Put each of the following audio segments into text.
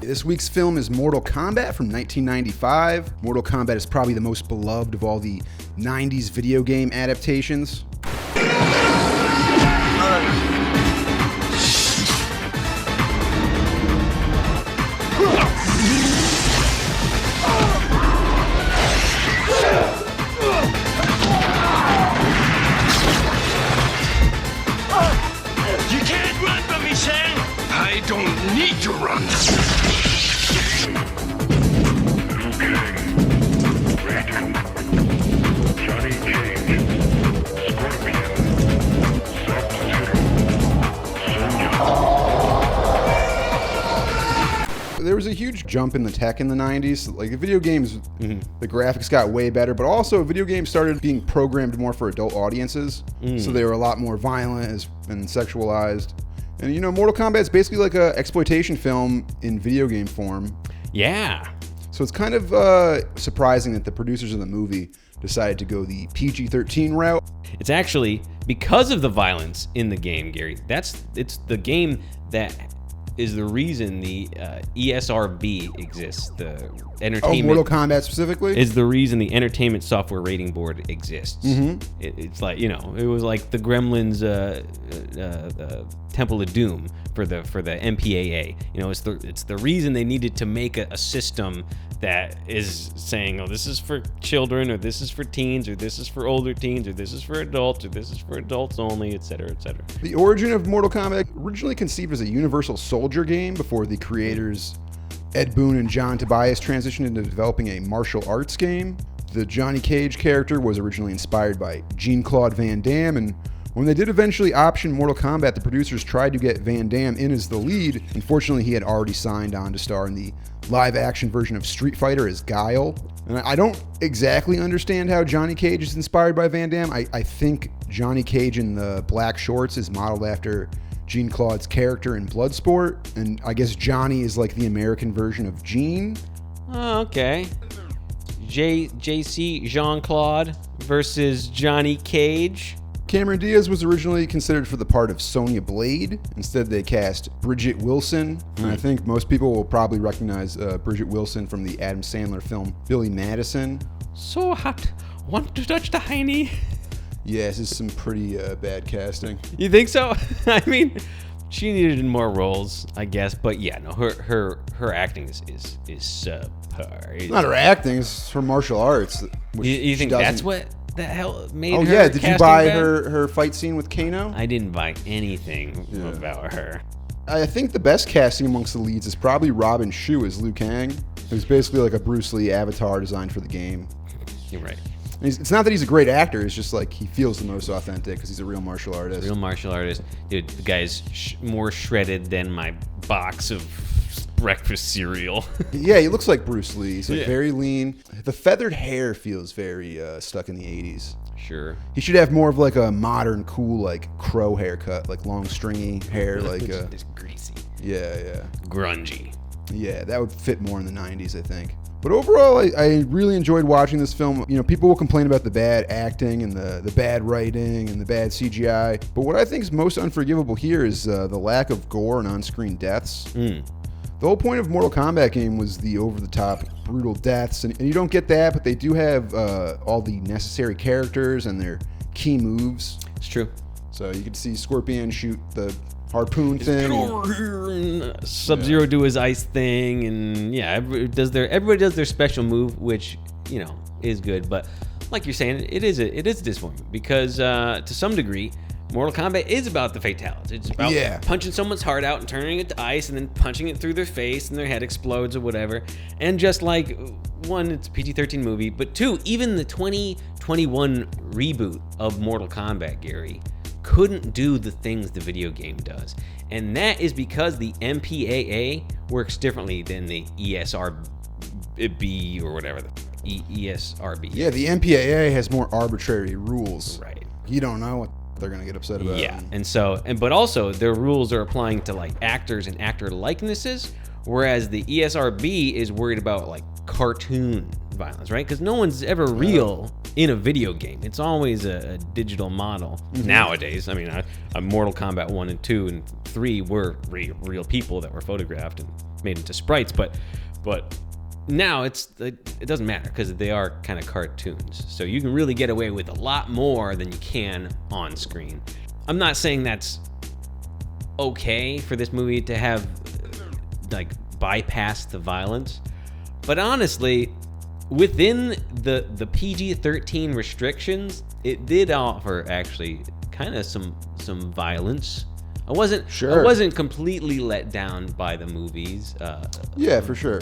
This week's film is Mortal Kombat from 1995. Mortal Kombat is probably the most beloved of all the 90s video game adaptations. I don't need to run. Johnny Cage, Scorpion, There was a huge jump in the tech in the 90s. Like the video games, the graphics got way better, but also video games started being programmed more for adult audiences. So they were a lot more violent and sexualized. And, you know, Mortal Kombat is basically like a exploitation film in video game form. Yeah. So it's kind of surprising that the producers of the movie decided to go the PG-13 route. It's actually because of the violence in the game, Gary. It's the game that is the reason the ESRB exists. The entertainment. Oh, Mortal Kombat specifically? Is the reason the Entertainment Software Rating Board exists. It's like, you know, it was like the Gremlins Temple of Doom for the MPAA. You know, it's the reason they needed to make a system that is saying, oh, this is for children, or this is for teens, or this is for older teens, or this is for adults, or this is for adults only, etc., etc. The origin of Mortal Kombat, originally conceived as a Universal Soldier game before the creators Ed Boon and John Tobias transitioned into developing a martial arts game. The Johnny Cage character was originally inspired by Jean-Claude Van Damme, and when they did eventually option Mortal Kombat, the producers tried to get Van Damme in as the lead. Unfortunately, he had already signed on to star in the live-action version of Street Fighter as Guile. And I don't exactly understand how Johnny Cage is inspired by Van Damme. I think Johnny Cage in the black shorts is modeled after Jean-Claude's character in Bloodsport, and I guess Johnny is like the American version of Gene. Oh, okay. JC Jean-Claude versus Johnny Cage. Cameron Diaz was originally considered for the part of Sonya Blade. Instead, they cast Bridget Wilson. And I think most people will probably recognize Bridget Wilson from the Adam Sandler film Billy Madison. So hot. Want to touch the hiney? Yeah, this is some pretty bad casting. You think so? I mean, she needed more roles, I guess. But yeah, no, her acting is subpar. Not her acting, it's her martial arts. You think that's what the hell made her? Oh yeah, did you buy bad? her fight scene with Kano? I didn't buy anything about her. I think the best casting amongst the leads is probably Robin Shou as Liu Kang, who's basically like a Bruce Lee avatar designed for the game. You're right. And it's not that he's a great actor, it's just like he feels the most authentic because he's a real martial artist. Real martial artist. Dude, the guy's more shredded than my box of breakfast cereal. Yeah, he looks like Bruce Lee. He's like very lean. The feathered hair feels very stuck in the 80s. Sure. He should have more of like a modern, cool, like crow haircut, like long, stringy hair, like it's greasy. Yeah. Grungy. Yeah, that would fit more in the 90s, I think. But overall, I really enjoyed watching this film. You know, people will complain about the bad acting and the bad writing and the bad CGI. But what I think is most unforgivable here is the lack of gore and on-screen deaths. The whole point of Mortal Kombat game was the over-the-top brutal deaths, and you don't get that, but they do have all the necessary characters and their key moves. It's true. So you can see Scorpion shoot the harpoon thing. And Sub-Zero do his ice thing, and yeah, everybody does their special move, which, you know, is good. But like you're saying, it is a disappointment because to some degree, Mortal Kombat is about the fatalities. It's about punching someone's heart out and turning it to ice and then punching it through their face and their head explodes or whatever. And just like, one, it's a PG-13 movie, but two, even the 2021 reboot of Mortal Kombat, Gary, couldn't do the things the video game does. And that is because the MPAA works differently than the ESRB or whatever, the ESRB. Yeah, the MPAA has more arbitrary rules. Right. You don't know what they're gonna get upset about. Yeah, but also their rules are applying to like actors and actor likenesses, whereas the ESRB is worried about like cartoon violence, right? Because no one's ever real in a video game. It's always a digital model nowadays. I mean, Mortal Kombat 1 and 2 and 3 were real people that were photographed and made into sprites, but now it doesn't matter because they are kind of cartoons. So you can really get away with a lot more than you can on screen. I'm not saying that's okay for this movie to have like bypass the violence, but honestly, within the PG-13 restrictions, it did offer actually kind of some violence. I wasn't completely let down by the movies. Yeah, for sure.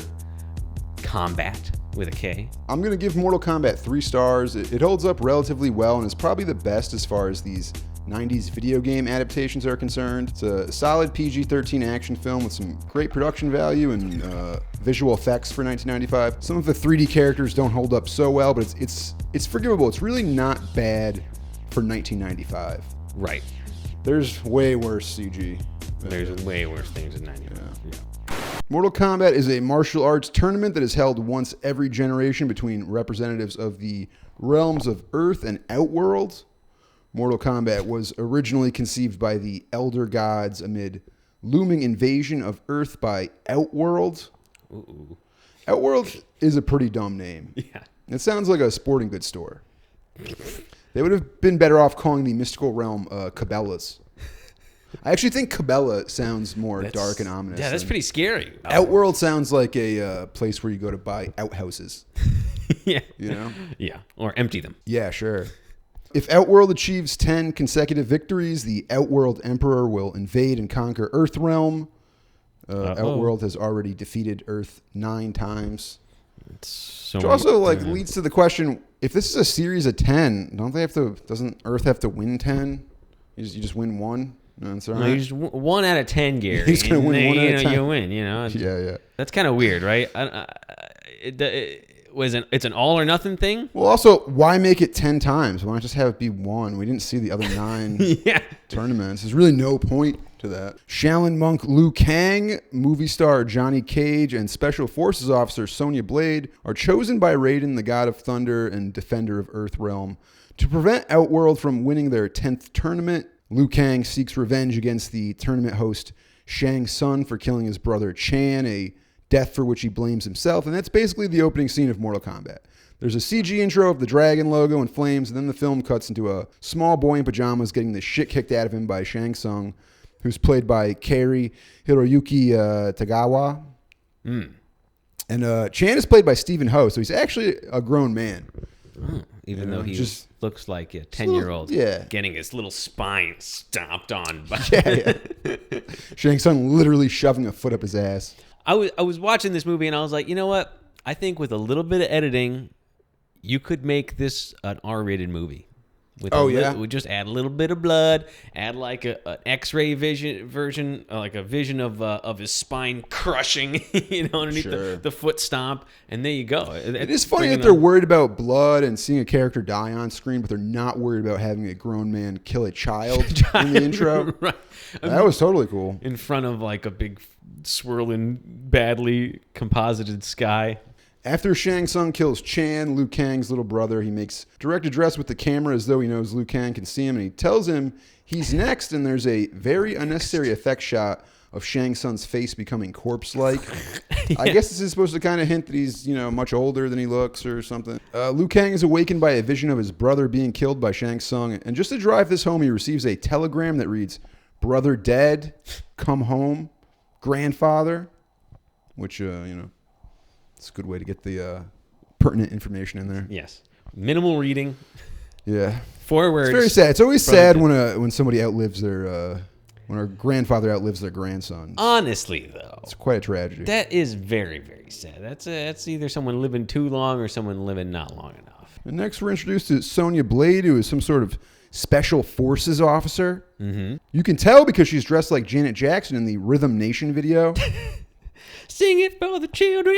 Combat with a K. I'm going to give Mortal Kombat 3 stars. It holds up relatively well and is probably the best as far as these 90s video game adaptations are concerned. It's a solid PG-13 action film with some great production value and visual effects for 1995. Some of the 3D characters don't hold up so well, but it's forgivable. It's really not bad for 1995. Right. There's way worse CG. There's way worse things in 95. Yeah. Mortal Kombat is a martial arts tournament that is held once every generation between representatives of the realms of Earth and Outworld. Mortal Kombat was originally conceived by the Elder Gods amid looming invasion of Earth by Outworld. Ooh. Outworld is a pretty dumb name. Yeah. It sounds like a sporting goods store. They would have been better off calling the mystical realm Cabela's. I actually think Cabela sounds more dark and ominous. Yeah, that's pretty scary. Outworld sounds like a place where you go to buy outhouses. Yeah. You know? Yeah, or empty them. Yeah, sure. If Outworld achieves 10 consecutive victories, the Outworld Emperor will invade and conquer Earthrealm. Outworld has already defeated Earth 9 times. Which also leads to the question, if this is a series of 10, doesn't Earth have to win 10? You just win 1? No, it's all right. No, you just 1 out of 10, Gary. He's going to win 1 out of 10. You win, you know. Yeah. That's kind of weird, right? It's an all or nothing thing. Well, also, why make it 10 times? Why not just have it be 1? We didn't see the other 9 tournaments. There's really no point to that. Shaolin monk Liu Kang, movie star Johnny Cage, and Special Forces officer Sonya Blade are chosen by Raiden, the god of thunder and defender of Earthrealm, to prevent Outworld from winning their 10th tournament. Liu Kang seeks revenge against the tournament host Shang Tsung for killing his brother Chan, a death for which he blames himself, and that's basically the opening scene of Mortal Kombat. There's a CG intro of the dragon logo and flames, and then the film cuts into a small boy in pajamas getting the shit kicked out of him by Shang Tsung, who's played by Kari Hiroyuki Tagawa. And Chan is played by Stephen Ho, so he's actually a grown man. Even though he just looks like a 10-year-old getting his little spine stomped on. Shang Tsung literally shoving a foot up his ass. I was watching this movie and I was like, you know what? I think with a little bit of editing, you could make this an R-rated movie. We just add a little bit of blood, add like an X-ray version, like a vision of his spine crushing, underneath the foot stomp, and there you go. It is funny that they're worried about blood and seeing a character die on screen, but they're not worried about having a grown man kill a child in the intro. Right. That was totally cool. In front of like a big swirling, badly composited sky. After Shang Tsung kills Chan, Liu Kang's little brother, he makes direct address with the camera as though he knows Liu Kang can see him, and he tells him he's next, and there's a very unnecessary effect shot of Shang Tsung's face becoming corpse-like. I guess this is supposed to kind of hint that he's, much older than he looks or something. Liu Kang is awakened by a vision of his brother being killed by Shang Tsung, and just to drive this home, he receives a telegram that reads, "Brother dead, come home, grandfather," which, it's a good way to get the pertinent information in there. Yes. Minimal reading. Yeah. 4 words. It's very sad. It's always sad when somebody outlives their when our grandfather outlives their grandson. Honestly, though, it's quite a tragedy. That is very, very sad. That's either someone living too long or someone living not long enough. And next, we're introduced to Sonya Blade, who is some sort of special forces officer. Mm-hmm. You can tell because she's dressed like Janet Jackson in the Rhythm Nation video. Sing it for the children,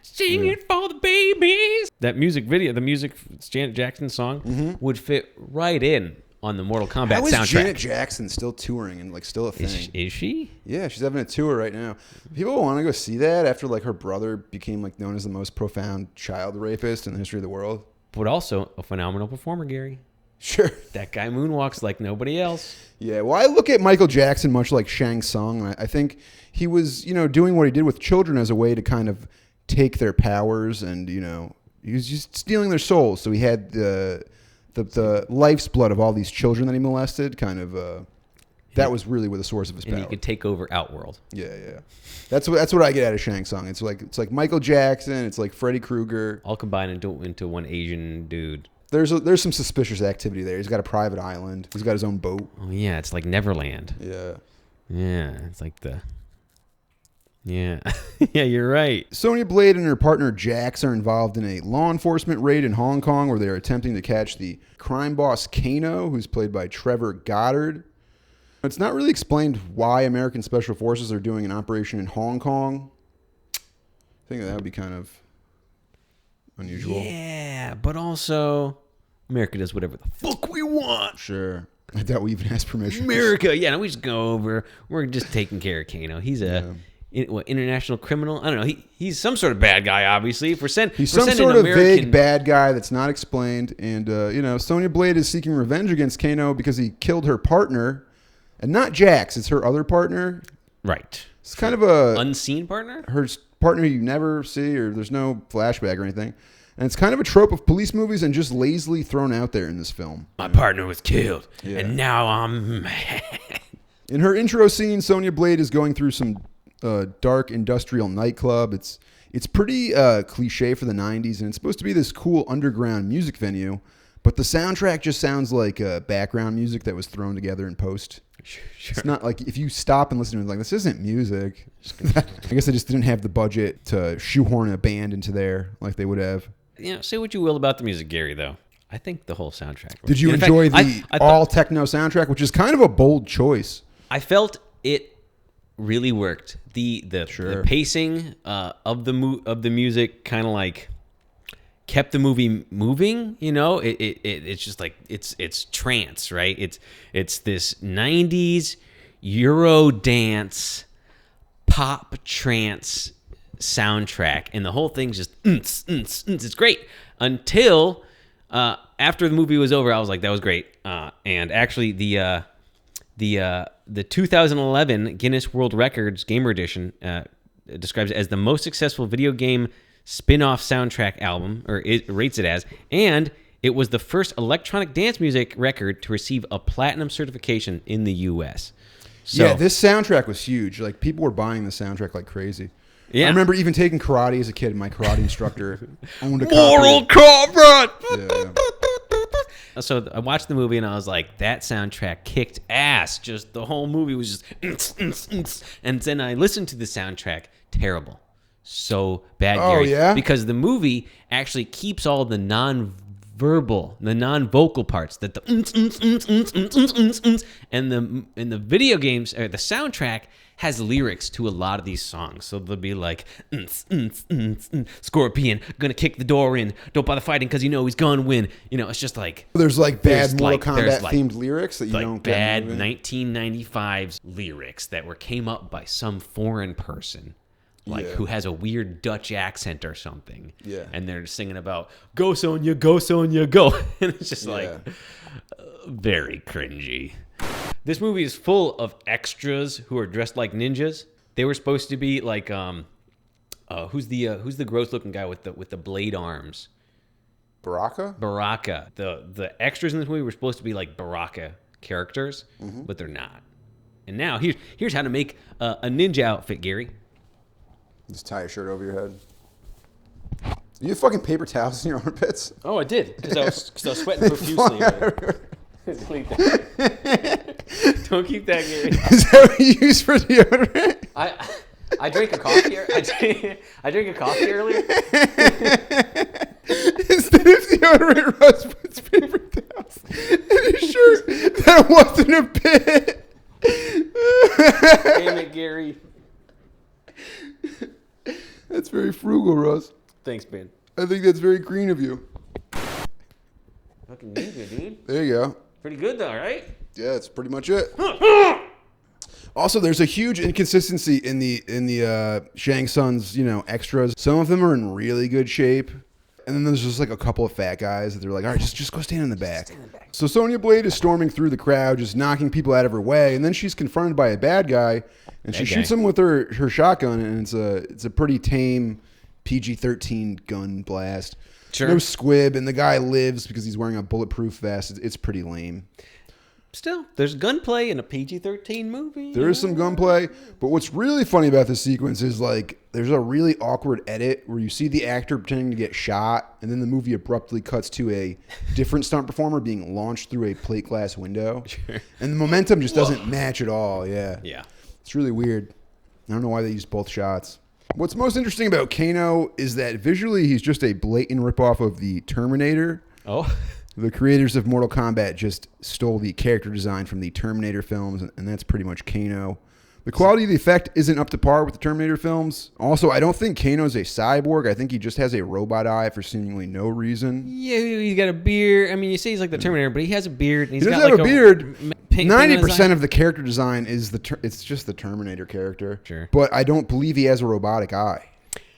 sing it for the babies. That music video, the music Janet Jackson song, would fit right in on the Mortal Kombat soundtrack. How is Janet Jackson still touring and still a thing? Is she? Yeah, she's having a tour right now. People want to go see that after her brother became known as the most profound child rapist in the history of the world. but also a phenomenal performer, Gary. Sure. That guy moonwalks like nobody else. Yeah, well, I look at Michael Jackson much like Shang Tsung. I think he was, doing what he did with children as a way to kind of take their powers and, he was just stealing their souls. So he had the life's blood of all these children that he molested kind of... that was really where the source of his power. And he could take over Outworld. Yeah. That's what I get out of Shang Tsung. It's like Michael Jackson. It's like Freddy Krueger. All combined into one Asian dude. There's some suspicious activity there. He's got a private island. He's got his own boat. Oh yeah, it's like Neverland. Yeah. Yeah, it's like the... Yeah. Yeah, you're right. Sonya Blade and her partner Jax are involved in a law enforcement raid in Hong Kong where they are attempting to catch the crime boss Kano, who's played by Trevor Goddard. It's not really explained why American Special Forces are doing an operation in Hong Kong. I think that would be kind of unusual. Yeah, but also America does whatever the fuck we want. Sure. I doubt we even ask permission. America, yeah, no, we just go over. We're just taking care of Kano. He's a international criminal. I don't know. He's some sort of bad guy, obviously. He's some sort of vague bad guy that's not explained. And Sonya Blade is seeking revenge against Kano because he killed her partner, and not Jax. It's her other partner. Right. It's kind of a unseen partner. Her partner you never see, or there's no flashback or anything. And it's kind of a trope of police movies and just lazily thrown out there in this film. My partner was killed, and now I'm mad. In her intro scene, Sonya Blade is going through some dark industrial nightclub. It's pretty cliche for the 90s, and it's supposed to be this cool underground music venue, but the soundtrack just sounds like background music that was thrown together in post. Sure. It's not like if you stop and listen to it, like, this isn't music. I guess they just didn't have the budget to shoehorn a band into there like they would have. Say what you will about the music, Gary, though. I think the whole soundtrack works. Did you enjoy the all-techno soundtrack, which is kind of a bold choice? I felt it really worked. The pacing of the music kind of like kept the movie moving. It's just like it's trance, right? It's this 90s Euro dance pop trance soundtrack, and the whole thing's just it's great until after the movie was over. I was like, that was great. And actually the 2011 Guinness World Records Gamer Edition describes it as the most successful video game spin-off soundtrack album, or it rates it as, and it was the first electronic dance music record to receive a platinum certification in the U.S. So, yeah, this soundtrack was huge. Like, people were buying the soundtrack like crazy. Yeah. I remember even taking karate as a kid. My karate instructor owned a Mortal Kombat! Yeah. So I watched the movie and I was like, that soundtrack kicked ass. Just the whole movie was just... And then I listened to the soundtrack. Terrible. So bad, Gary. Oh, yeah? Because the movie actually keeps all the non-vocal parts, that the and the video games, or the soundtrack has lyrics to a lot of these songs. So they'll be like, Scorpion, gonna kick the door in, don't bother fighting because he's gonna win. It's just like... There's like bad Mortal Kombat themed lyrics that you don't get. Bad 1995's lyrics that came up by some foreign person. Who has a weird Dutch accent or something. Yeah. And they're singing about, go Sonya, go Sonya, go. And it's just very cringy. This movie is full of extras who are dressed like ninjas. They were supposed to be like, who's the gross looking guy with the blade arms? Baraka? The extras in this movie were supposed to be like Baraka characters, but they're not. And now here's how to make a ninja outfit, Gary. Just tie a shirt over your head. Do you have fucking paper towels in your armpits? Oh, I did, because I was sweating profusely. Don't keep that, Gary. Is that what you use for deodorant? I drank a coffee. I drank a coffee earlier. Instead of deodorant, Russ puts paper towels in his shirt. That wasn't a bit. Damn it, Gary. That's very frugal, Russ. Thanks, man. I think that's very green of you. Fucking ninja, dude. There you go. Pretty good, though, right? Yeah, that's pretty much it. Also, there's a huge inconsistency in the Shang Tsung's extras. Some of them are in really good shape, And then there's just like a couple of fat guys that they're like, all right, just go stand in the back. So Sonya Blade is storming through the crowd, just knocking people out of her way, and then she's confronted by a bad guy, and she shoots him with her shotgun, and it's a pretty tame PG-13 gun blast. Sure. No squib, and the guy lives because he's wearing a bulletproof vest. It's pretty lame. Still, there's gunplay in a PG-13 movie. There is some gunplay, but what's really funny about this sequence is like there's a really awkward edit where you see the actor pretending to get shot, and then the movie abruptly cuts to a different stunt performer being launched through a plate glass window, and the momentum just doesn't match at all. Yeah, it's really weird. I don't know why they used both shots. What's most interesting about Kano is that visually he's just a blatant ripoff of the Terminator. Oh. The creators of Mortal Kombat just stole the character design from the Terminator films, and that's pretty much Kano. The quality of the effect isn't up to par with the Terminator films. Also, I don't think Kano's a cyborg. I think he just has a robot eye for seemingly no reason. Yeah, he's got a beard. I mean, you say he's like the Terminator, but he has a beard. And He does have a beard. 90% of the character design is it's just the Terminator character. Sure. But I don't believe he has a robotic eye.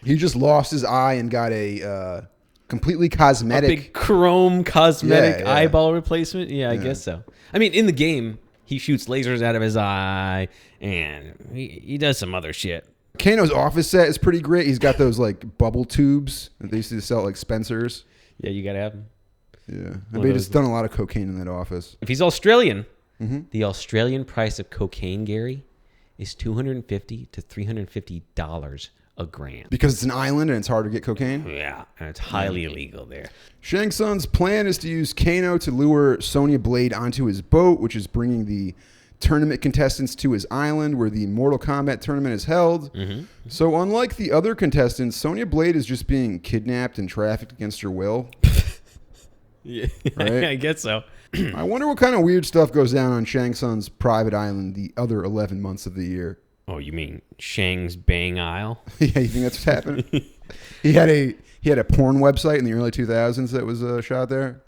He just lost his eye and got a completely cosmetic, a big chrome cosmetic eyeball replacement. Yeah, I guess so. I mean, in the game, he shoots lasers out of his eye, and he does some other shit. Kano's office set is pretty great. He's got those like bubble tubes that they used to sell at like Spencer's. Yeah, you gotta have them. Yeah, I bet he's done a lot of cocaine in that office. If he's Australian, the Australian price of cocaine, Gary, is $250 to $350 a gram. Because it's an island and it's hard to get cocaine? Yeah, and it's highly illegal there. Shang Tsung's plan is to use Kano to lure Sonya Blade onto his boat, which is bringing the tournament contestants to his island where the Mortal Kombat tournament is held. So unlike the other contestants, Sonya Blade is just being kidnapped and trafficked against her will. Yeah, right? I guess so. I wonder what kind of weird stuff goes down on Shang Tsung's private island the other 11 months of the year. Oh, you mean Shang's Bang Isle? Yeah, you think that's what's happening? He had a porn website in the early 2000s that was shot there.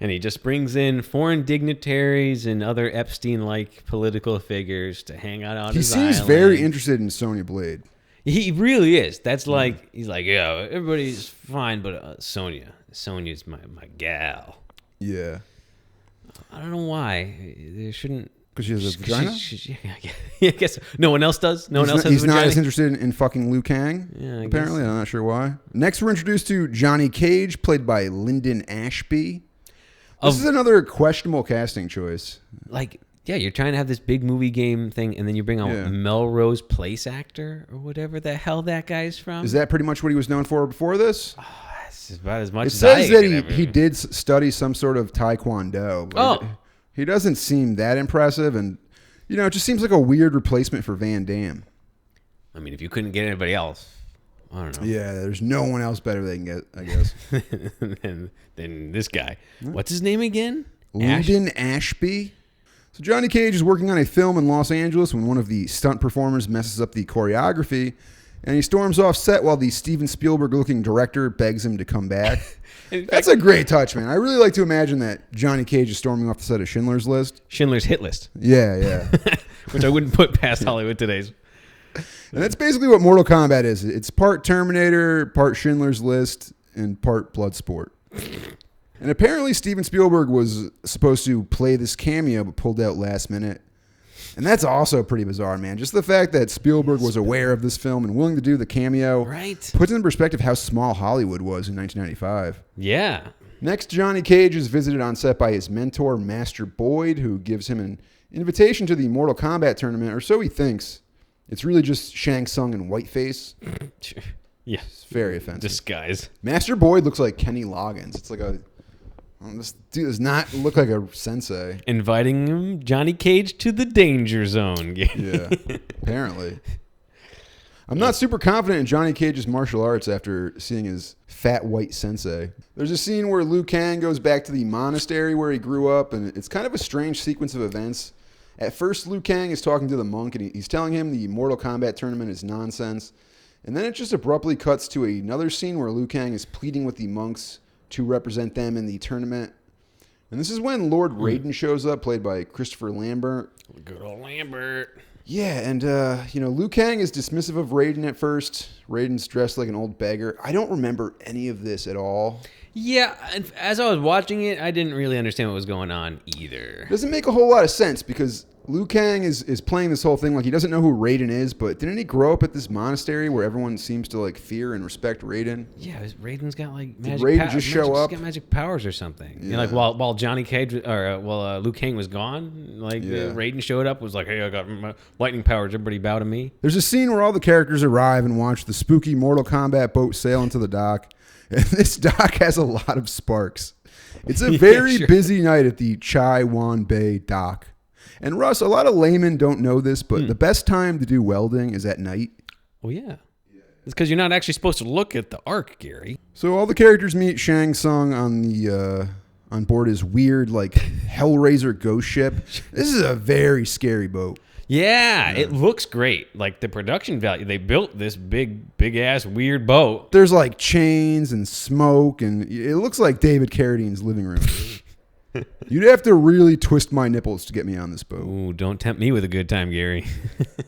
And he just brings in foreign dignitaries and other Epstein-like political figures to hang out on his island. He seems very interested in Sonya Blade. He really is. That's like, he's like, yeah, everybody's fine, but Sonya's my gal. Yeah. I don't know why. There shouldn't... Because she has a vagina? Yeah, I guess so. No one else does? No one else has a He's vagina? not as interested in fucking Liu Kang, apparently. I'm not sure why. Next, we're introduced to Johnny Cage, played by Lyndon Ashby. This is another questionable casting choice. Like, yeah, you're trying to have this big movie game thing, and then you bring on Melrose Place actor, or whatever the hell that guy's from. Is that pretty much what he was known for before this? Oh, that's about as much it as says that he did study some sort of taekwondo. But he doesn't seem that impressive, and it just seems like a weird replacement for Van Damme. I mean, if you couldn't get anybody else, I don't know. Yeah, there's no one else better they can get, I guess. than this guy. What's his name again? Lyndon Ashby. So Johnny Cage is working on a film in Los Angeles when one of the stunt performers messes up the choreography, and he storms off set while the Steven Spielberg-looking director begs him to come back. That's a great touch, man. I really like to imagine that Johnny Cage is storming off the set of Schindler's List. Schindler's Hit List. Yeah. Which I wouldn't put past Hollywood today's. And that's basically what Mortal Kombat is. It's part Terminator, part Schindler's List, and part Bloodsport. And apparently Steven Spielberg was supposed to play this cameo, but pulled out last minute. And that's also pretty bizarre, man. Just the fact that Spielberg was aware of this film and willing to do the cameo puts in perspective how small Hollywood was in 1995. Yeah. Next, Johnny Cage is visited on set by his mentor, Master Boyd, who gives him an invitation to the Mortal Kombat tournament, or so he thinks. It's really just Shang Tsung and Whiteface. Yeah. It's very offensive. Disguise. Master Boyd looks like Kenny Loggins. It's like this dude does not look like a sensei. Inviting him, Johnny Cage, to the danger zone. Yeah, apparently. I'm not super confident in Johnny Cage's martial arts after seeing his fat white sensei. There's a scene where Liu Kang goes back to the monastery where he grew up, and it's kind of a strange sequence of events. At first, Liu Kang is talking to the monk, and he's telling him the Mortal Kombat tournament is nonsense. And then it just abruptly cuts to another scene where Liu Kang is pleading with the monks to represent them in the tournament. And this is when Lord Raiden shows up, played by Christopher Lambert. Good old Lambert. Yeah, and Liu Kang is dismissive of Raiden at first. Raiden's dressed like an old beggar. I don't remember any of this at all. Yeah, and as I was watching it, I didn't really understand what was going on either. Doesn't make a whole lot of sense because Liu Kang is playing this whole thing like he doesn't know who Raiden is, but didn't he grow up at this monastery where everyone seems to like fear and respect Raiden? Yeah, Raiden's got like magic. Raiden just show up? He's got magic powers or something. Yeah. While Johnny Cage Liu Kang was gone, Raiden showed up, was like, "Hey, I got my lightning powers. Everybody bow to me." There's a scene where all the characters arrive and watch the spooky Mortal Kombat boat sail into the dock. And this dock has a lot of sparks. It's a very busy night at the Chai Wan Bay dock. And Russ, a lot of laymen don't know this, but the best time to do welding is at night. Well, yeah. It's because you're not actually supposed to look at the arc, Gary. So all the characters meet Shang Tsung on board his weird, like, Hellraiser ghost ship. This is a very scary boat. Yeah, it looks great. Like the production value, they built this big ass weird boat. There's like chains and smoke, and it looks like David Carradine's living room. You'd have to really twist my nipples to get me on this boat. Ooh, don't tempt me with a good time, Gary.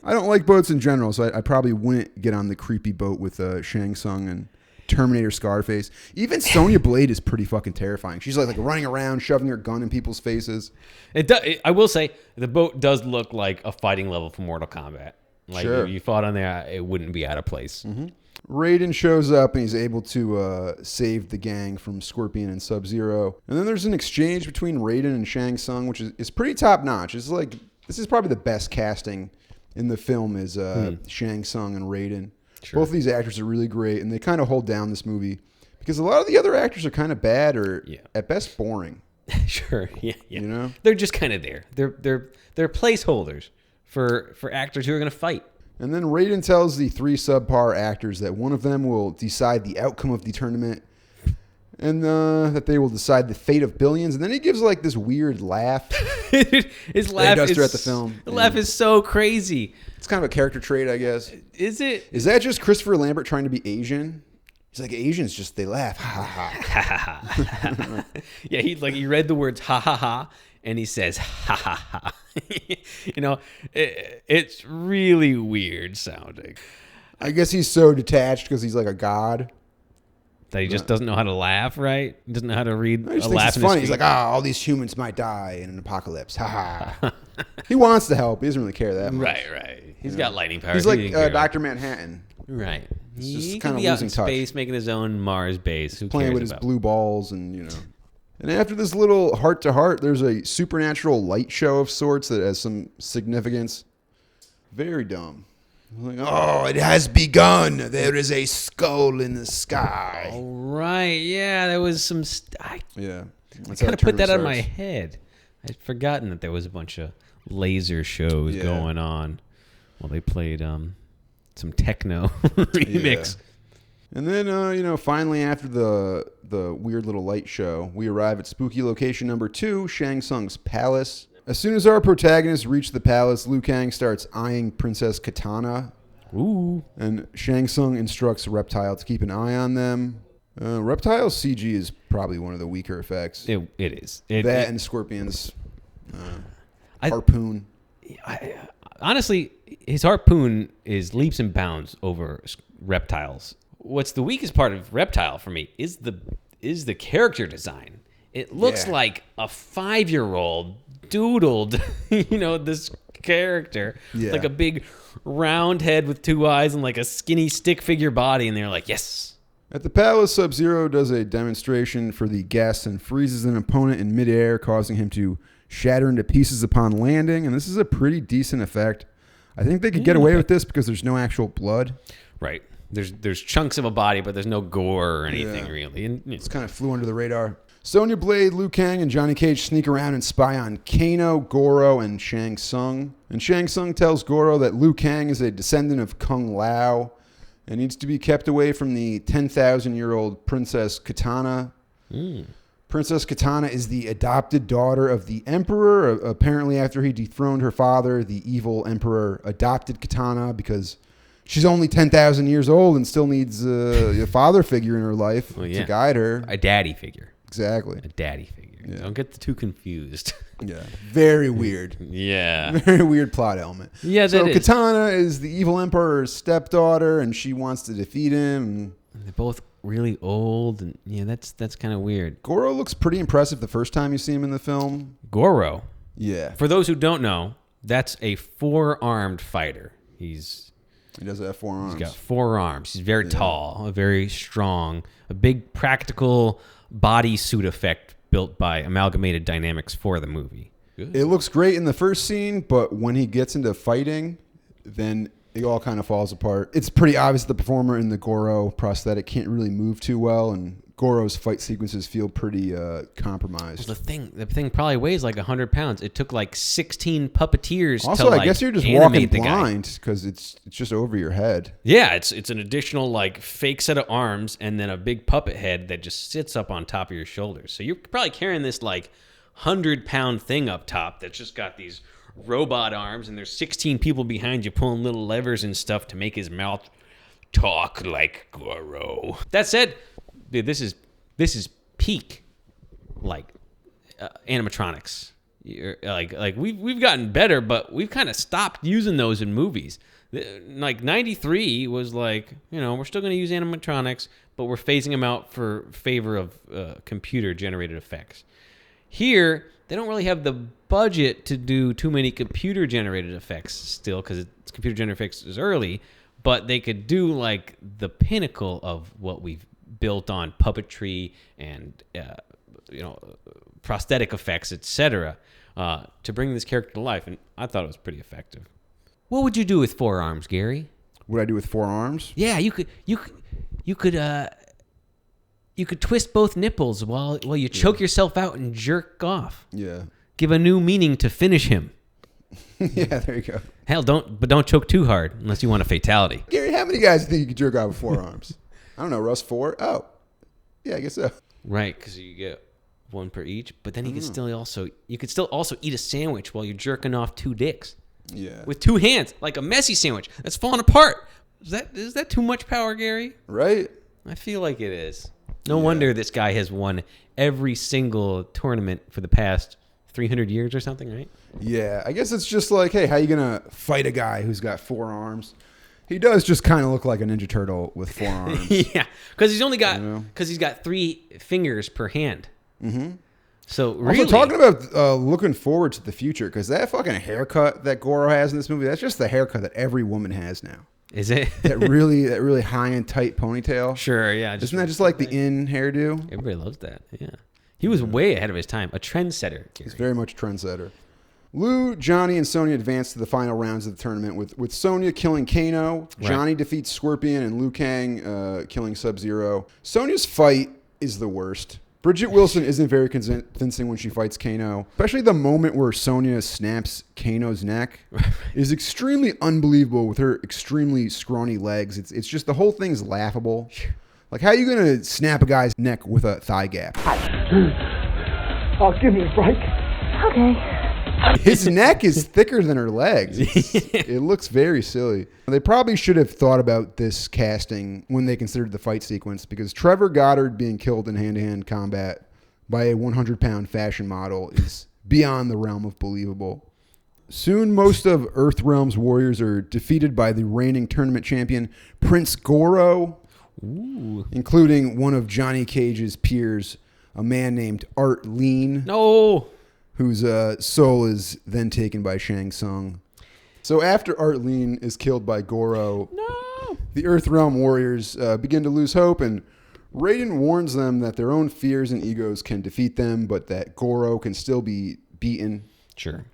I don't like boats in general, so I probably wouldn't get on the creepy boat with Shang Tsung and Terminator Scarface. Even Sonya Blade is pretty fucking terrifying. She's like running around, shoving her gun in people's faces. I will say, the boat does look like a fighting level for Mortal Kombat. Like, sure. if you fought on there, it wouldn't be out of place. Mm-hmm. Raiden shows up and he's able to save the gang from Scorpion and Sub-Zero. And then there's an exchange between Raiden and Shang Tsung, which is pretty top notch. It's like, this is probably the best casting in the film is Shang Tsung and Raiden. Sure. Both of these actors are really great, and they kind of hold down this movie because a lot of the other actors are kind of bad or at best boring. Sure, yeah. You know, they're just kind of there. They're placeholders for actors who are going to fight. And then Raiden tells the three subpar actors that one of them will decide the outcome of the tournament, and that they will decide the fate of billions. And then he gives like this weird laugh. His laugh does is throughout the film. The laugh is so crazy. It's kind of a character trait, I guess. Is it? Is that just Christopher Lambert trying to be Asian? He's like, Asians just, they laugh. Ha ha ha. Yeah, he read the words ha ha ha, and he says ha ha ha. It's really weird sounding. I guess he's so detached because he's like a god. That he just doesn't know how to laugh, right? He doesn't know how to read I just a think laugh. It's funny. He's like, all these humans might die in an apocalypse. Ha ha. He wants to help. He doesn't really care that much. Right. He's got lightning powers. He's like Dr. Manhattan. Right. He can kind be of out in losing touch. space, making his own Mars base. Who playing cares with his about? blue balls and And after this little heart-to-heart, there's a supernatural light show of sorts that has some significance. Very dumb. Like, oh, it has begun. There is a skull in the sky. All right. Yeah, there was some... I kind of put that out of my head. I'd forgotten that there was a bunch of laser shows going on while they played some techno remix. Yeah. And then, finally after the weird little light show, we arrive at spooky location number 2, Shang Tsung's palace. As soon as our protagonists reach the palace, Liu Kang starts eyeing Princess Katana. Ooh. And Shang Tsung instructs Reptile to keep an eye on them. Reptile's CG is probably one of the weaker effects. It is. And Scorpion's harpoon. Honestly, his harpoon is leaps and bounds over Reptile's. What's the weakest part of Reptile for me is the character design. It looks like a 5-year-old doodled, this character. Yeah. Like a big round head with 2 eyes and like a skinny stick figure body. And they're like, yes. At the palace, Sub-Zero does a demonstration for the guests and freezes an opponent in midair, causing him to shatter into pieces upon landing. And this is a pretty decent effect. I think they could get away with this because there's no actual blood. Right. There's chunks of a body, but there's no gore or anything really. And, It's kind of flew under the radar. Sonya Blade, Liu Kang, and Johnny Cage sneak around and spy on Kano, Goro, and Shang Tsung. And Shang Tsung tells Goro that Liu Kang is a descendant of Kung Lao and needs to be kept away from the 10,000-year-old Princess Katana. Princess Katana is the adopted daughter of the Emperor. Apparently, after he dethroned her father, the evil Emperor adopted Katana because she's only 10,000 years old and still needs a father figure in her life to guide her. A daddy figure. Exactly. A daddy figure. Yeah. Don't get too confused. Yeah, very weird. Yeah. Very weird plot element. Yeah, so that is. Katana is the evil emperor's stepdaughter, and she wants to defeat him. They're both really old, and yeah, that's kind of weird. Goro looks pretty impressive the first time you see him in the film. Goro. Yeah. For those who don't know, that's a 4-armed fighter. He does have 4 arms. He's got 4 arms. He's very tall, very strong, a big practical bodysuit effect built by Amalgamated Dynamics for the movie. Good. It looks great in the first scene, but when he gets into fighting, then it all kind of falls apart. It's pretty obvious the performer in the Goro prosthetic can't really move too well, and Goro's fight sequences feel pretty compromised. The thing probably weighs like 100 pounds. It took like 16 puppeteers also, to I guess you're just walking blind because it's just over your head. Yeah, it's an additional like fake set of arms and then a big puppet head that just sits up on top of your shoulders. So you're probably carrying this like 100-pound thing up top that's just got these robot arms, and there's 16 people behind you pulling little levers and stuff to make his mouth talk like Goro. That said, dude, this is peak like animatronics. Like we've gotten better, but we've kind of stopped using those in movies. Like 93 was like, we're still going to use animatronics, but we're phasing them out for favor of computer generated effects. Here, they don't really have the budget to do too many computer generated effects still, because computer generated effects is early, but they could do like the pinnacle of what we've built on puppetry and prosthetic effects, etc., to bring this character to life, and I thought it was pretty effective. What would you do with 4 arms, Gary? What would I do with 4 arms? Yeah, you could twist both nipples while you choke yourself out and jerk off. Yeah. Give a new meaning to finish him. Yeah, there you go. Hell, don't choke too hard unless you want a fatality. Gary, how many guys do you think you could jerk off with 4 arms? I don't know, Russ, 4? Oh, yeah, I guess so. Right, because you get 1 per each, but then you could still also eat a sandwich while you're jerking off 2 dicks. Yeah. With 2 hands, like a messy sandwich that's falling apart. Is that too much power, Gary? Right? I feel like it is. No wonder this guy has won every single tournament for the past 300 years or something, right? Yeah, I guess it's just like, hey, how you going to fight a guy who's got 4 arms? He does just kind of look like a Ninja Turtle with 4 arms. Yeah, because he's got 3 fingers per hand. Mm-hmm. So really, also talking about looking forward to the future, because that fucking haircut that Goro has in this movie, that's just the haircut that every woman has now. Is it that really high and tight ponytail? Sure, yeah. Isn't that just like the in hairdo? Everybody loves that. Yeah, he was way ahead of his time, a trendsetter. Gary. He's very much a trendsetter. Lou, Johnny, and Sonya advance to the final rounds of the tournament with Sonya killing Kano. Right. Johnny defeats Scorpion, and Liu Kang killing Sub-Zero. Sonya's fight is the worst. Bridget Wilson isn't very convincing when she fights Kano. Especially the moment where Sonya snaps Kano's neck is extremely unbelievable with her extremely scrawny legs. It's just the whole thing's laughable. Like, how are you going to snap a guy's neck with a thigh gap? Oh, give me a break. Okay. His neck is thicker than her legs. It looks very silly. They probably should have thought about this casting when they considered the fight sequence, because Trevor Goddard being killed in hand-to-hand combat by a 100-pound fashion model is beyond the realm of believable. Soon, most of Earthrealm's warriors are defeated by the reigning tournament champion, Prince Goro, including one of Johnny Cage's peers, a man named Art Lean. No! Whose soul is then taken by Shang Tsung. So after Art Lean is killed by Goro, the Earthrealm warriors begin to lose hope, and Raiden warns them that their own fears and egos can defeat them, but that Goro can still be beaten. Sure.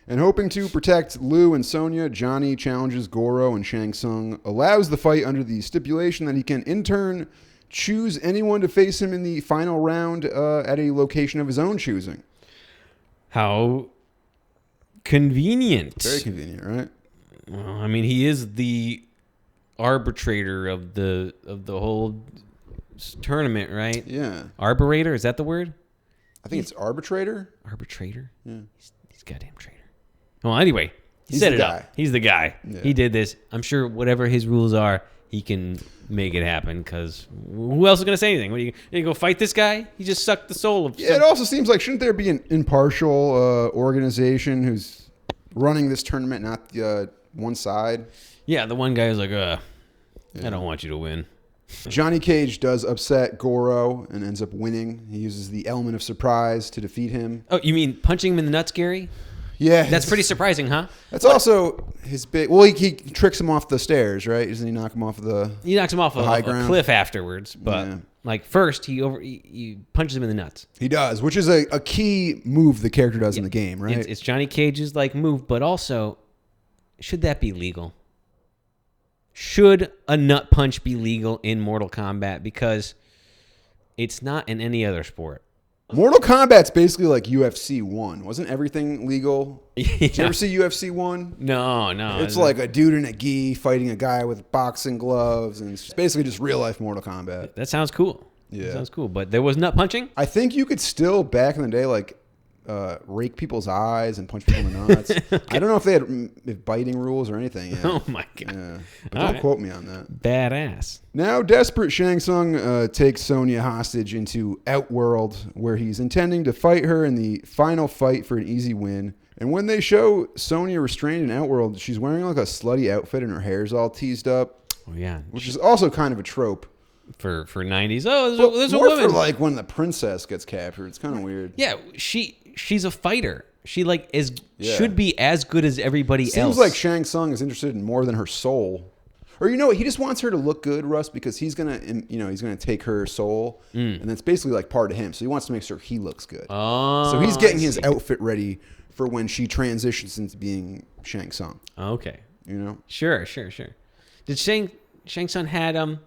And hoping to protect Liu and Sonya, Johnny challenges Goro, and Shang Tsung allows the fight under the stipulation that he can in turn choose anyone to face him in the final round at a location of his own choosing. How convenient. Very convenient, right? Well, I mean, he is the arbitrator of the whole tournament, right? Yeah. Arbiterator, is that the word? I think it's arbitrator. Arbitrator? Yeah. He's a goddamn traitor. Well, anyway, he set it up. He's the guy. Yeah. He did this. I'm sure whatever his rules are, he can make it happen. Because who else is going to say anything? What, you go fight this guy? He just sucked the soul of. Yeah, it also seems like shouldn't there be an impartial organization who's running this tournament, not the one side? Yeah, the one guy is like, I don't want you to win. Johnny Cage does upset Goro and ends up winning. He uses the element of surprise to defeat him. Oh, you mean punching him in the nuts, Gary? Yeah. That's pretty surprising, huh? That's also his big... Well, he tricks him off the stairs, right? Doesn't he knock him off the... He knocks him off high a ground? cliff afterwards, but like first he punches him in the nuts. He does, which is a key move the character does in the game, right? It's Johnny Cage's like move, but also, should that be legal? Should a nut punch be legal in Mortal Kombat? Because it's not in any other sport. Mortal Kombat's basically like UFC 1. Wasn't everything legal? Yeah. Did you ever see UFC 1? No. It's like a dude in a gi fighting a guy with boxing gloves, and it's basically just real life Mortal Kombat. That sounds cool. Yeah. That sounds cool. But there was nut punching? I think you could still, back in the day, like rake people's eyes and punch people in the nuts. I don't know if they had biting rules or anything. Yeah. Oh my god! Yeah. But don't quote me on that. Badass. Now, desperate Shang Tsung takes Sonya hostage into Outworld, where he's intending to fight her in the final fight for an easy win. And when they show Sonya restrained in Outworld, she's wearing like a slutty outfit and her hair's all teased up. Oh yeah, which is also kind of a trope for 90s. Oh, there's more a woman. for like when the princess gets captured. It's kind of weird. Yeah, she's a fighter. She should be as good as everybody else. Seems like Shang Tsung is interested in more than her soul. Or you know what? He just wants her to look good, Russ, because he's gonna take her soul, and that's basically like part of him. So he wants to make sure he looks good. Oh, so he's getting his outfit ready for when she transitions into being Shang Tsung. Okay, you know. Sure. Did Shang Tsung had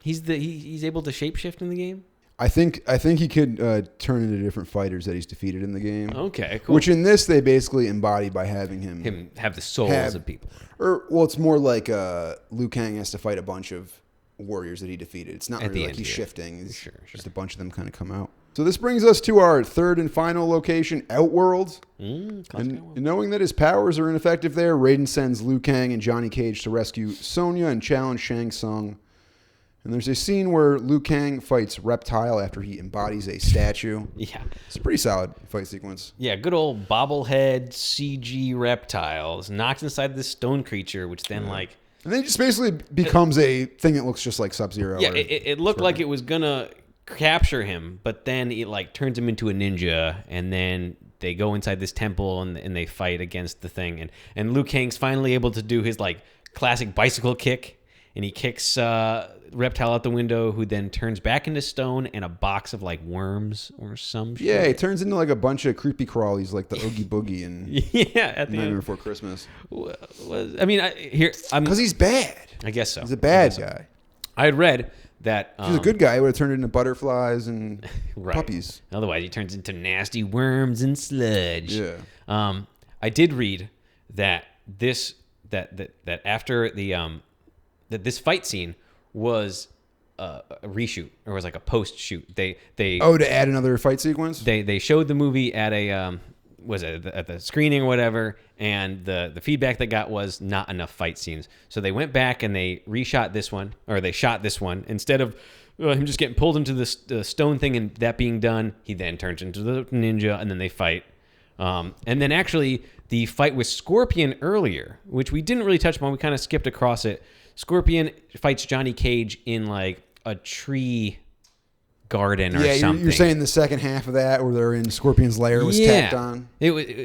he's able to shapeshift in the game? I think he could turn into different fighters that he's defeated in the game. Okay, cool. Which in this they basically embody by having him have the souls of people. Or well, it's more like Liu Kang has to fight a bunch of warriors that he defeated. It's not really like he's shifting. It's just a bunch of them kind of come out. So this brings us to our third and final location, Outworld. And knowing that his powers are ineffective there, Raiden sends Liu Kang and Johnny Cage to rescue Sonya and challenge Shang Tsung. And there's a scene where Liu Kang fights Reptile after he embodies a statue. Yeah. It's a pretty solid fight sequence. Yeah, good old bobblehead CG Reptiles knocked inside this stone creature, which then And then it just basically becomes a thing that looks just like Sub-Zero. Yeah, it looked like it was going to capture him, but then it like turns him into a ninja, and then they go inside this temple and they fight against the thing. And Liu Kang's finally able to do his like classic bicycle kick, and he kicks Reptile out the window, who then turns back into stone and a box of like worms or some shit. Yeah, he turns into like a bunch of creepy crawlies like the Oogie Boogie and at the Nightmare end. Before Christmas. Because he's bad. I guess so. He's a bad guy. I had read that if he was a good guy, he would have turned into butterflies and right. puppies. Otherwise, he turns into nasty worms and sludge. Yeah. I did read that that after that this fight scene was a reshoot, or was like a post shoot. They to add another fight sequence. They showed the movie at at the screening or whatever, and the feedback they got was not enough fight scenes. So they went back and they reshot this one, or they shot this one instead of him just getting pulled into the stone thing and that being done. He then turns into the ninja, and then they fight. And then actually the fight with Scorpion earlier, which we didn't really touch upon, we kind of skipped across it. Scorpion fights Johnny Cage in like a tree garden or something. You're saying the second half of that, where they're in Scorpion's lair, was tacked on.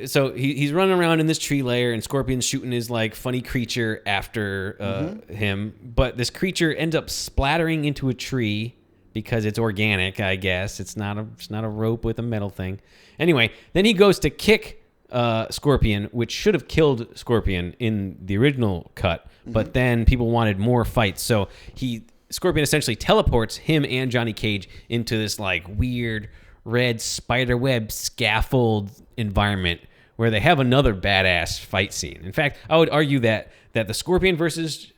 So he's running around in this tree lair, and Scorpion's shooting his like funny creature after him. But this creature ends up splattering into a tree because it's organic, I guess. It's not a rope with a metal thing. Anyway, then he goes to kick Scorpion, which should have killed Scorpion in the original cut, but then people wanted more fights, so Scorpion essentially teleports him and Johnny Cage into this like weird red spiderweb scaffold environment where they have another badass fight scene. In fact, I would argue that the Scorpion versus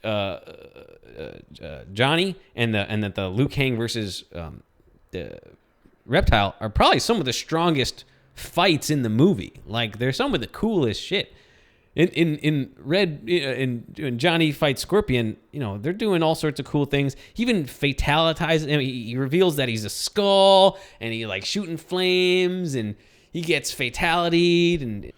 Johnny and that the Liu Kang versus the Reptile are probably some of the strongest fights in the movie. Like, they're some of the coolest shit. In Red, in Johnny Fights Scorpion, they're doing all sorts of cool things. He even fatalitizes. He reveals that he's a skull, and he like shooting flames, and he gets fatality'd. And